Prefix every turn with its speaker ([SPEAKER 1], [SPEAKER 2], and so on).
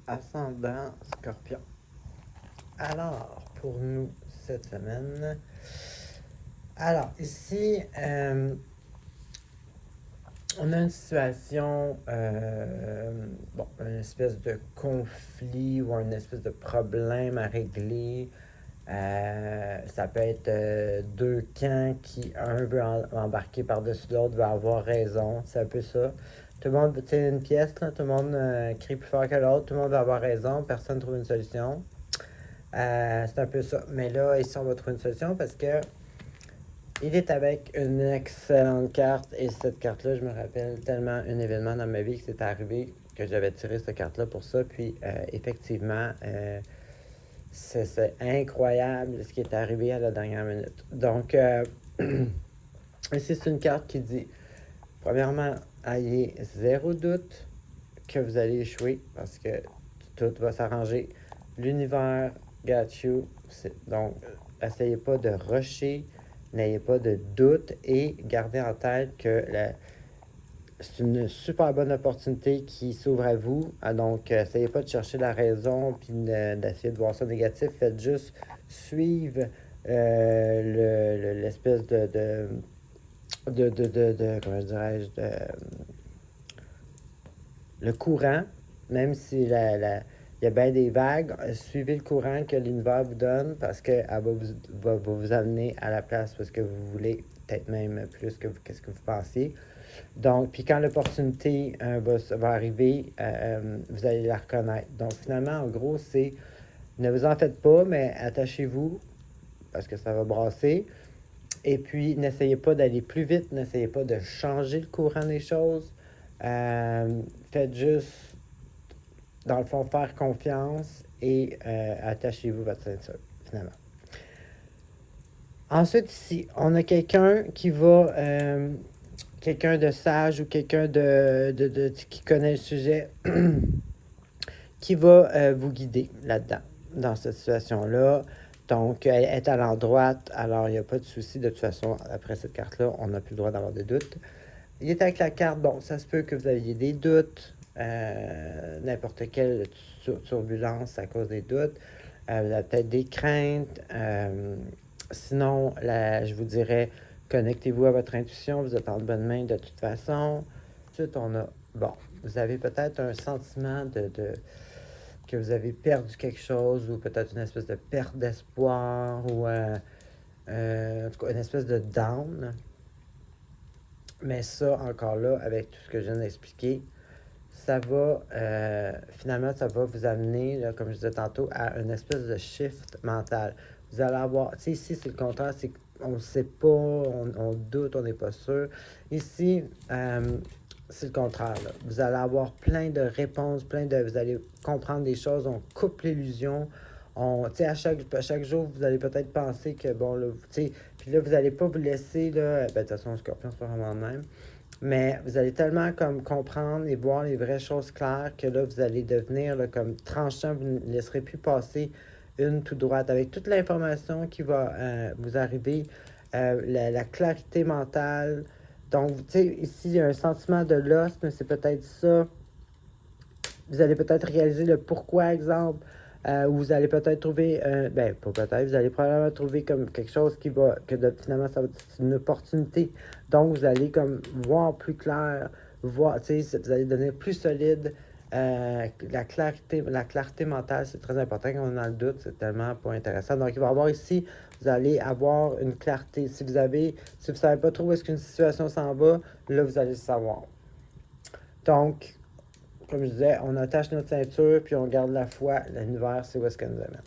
[SPEAKER 1] ascendant Scorpion. Alors, pour nous, cette semaine, alors ici, on a une situation, une espèce de conflit ou une espèce de problème à régler. Ça peut être deux camps qui, un veut embarquer par-dessus l'autre, veut avoir raison. C'est un peu ça. Tout le monde, tu sais, une pièce, là, tout le monde crie plus fort que l'autre, tout le monde veut avoir raison, personne ne trouve une solution. C'est un peu ça. Mais là, ici, on va trouver une solution parce que il est avec une excellente carte. Et cette carte-là, je me rappelle tellement un événement dans ma vie que c'est arrivé que j'avais tiré cette carte-là pour ça. Puis, effectivement, c'est incroyable ce qui est arrivé à la dernière minute. Donc, ici, c'est une carte qui dit, premièrement, ayez zéro doute que vous allez échouer parce que tout va s'arranger. L'univers got you. Donc, essayez pas de rusher, n'ayez pas de doute et gardez en tête que c'est une super bonne opportunité qui s'ouvre à vous. Donc, essayez pas de chercher la raison puis d'essayer de voir ça négatif. Faites juste suivre l'espèce comment dirais-je, le courant, même si il y a bien des vagues, suivez le courant que l'univers vous donne parce qu'elle va vous amener à la place parce que vous voulez, peut-être même plus que qu'est-ce que vous pensiez. Donc, puis quand l'opportunité va arriver, vous allez la reconnaître. Donc, finalement, en gros, c'est ne vous en faites pas, mais attachez-vous parce que ça va brasser. Et puis, n'essayez pas d'aller plus vite, n'essayez pas de changer le courant des choses. Faites juste, dans le fond, faire confiance et attachez-vous votre ceinture, finalement. Ensuite, ici, on a quelqu'un qui va, quelqu'un de sage ou quelqu'un qui connaît le sujet, qui va vous guider là-dedans, dans cette situation-là. Donc, elle est à l'endroit, alors il n'y a pas de souci. De toute façon, après cette carte-là, on n'a plus le droit d'avoir des doutes. Il est avec la carte, bon, ça se peut que vous aviez des doutes, n'importe quelle turbulence à cause des doutes. Vous avez peut-être des craintes. Sinon, je vous dirais, connectez-vous à votre intuition, vous êtes en bonne main de toute façon. Ensuite, on a, bon, vous avez peut-être un sentiment que vous avez perdu quelque chose ou peut-être une espèce de perte d'espoir ou en tout cas une espèce de down. Mais ça, encore là, avec tout ce que je viens d'expliquer, ça va, finalement, ça va vous amener, là, comme je disais tantôt, à une espèce de shift mental. Vous allez avoir, tu sais, ici, c'est le contraire, c'est qu'on ne sait pas, on doute, on n'est pas sûr. Ici, c'est le contraire, là. Vous allez avoir plein de réponses, vous allez comprendre des choses, on coupe l'illusion. Tu sais, à chaque jour, vous allez peut-être penser que, bon, là, tu sais, puis là, vous n'allez pas vous laisser, là, de toute façon, le scorpion, c'est pas vraiment le même. Mais vous allez tellement comme comprendre et voir les vraies choses claires que là, vous allez devenir là, comme tranchant, vous ne laisserez plus passer une tout droite. Avec toute l'information qui va vous arriver, la clarité mentale. Donc, tu sais, ici, il y a un sentiment de loss, mais c'est peut-être ça. Vous allez peut-être réaliser le pourquoi, exemple. Vous allez peut-être trouver, pas peut-être, vous allez probablement trouver comme quelque chose finalement, ça va être une opportunité. Donc, vous allez comme voir plus clair, voir, tu sais, vous allez devenir plus solide. La clarté mentale, c'est très important quand on a le doute, c'est tellement pas intéressant. Donc, il va y avoir ici, vous allez avoir une clarté. Si vous ne savez pas trop où est-ce qu'une situation s'en va, là, vous allez le savoir. Donc, comme je disais, on attache notre ceinture, puis on garde la foi. L'univers, c'est où est-ce qu'elle nous amène.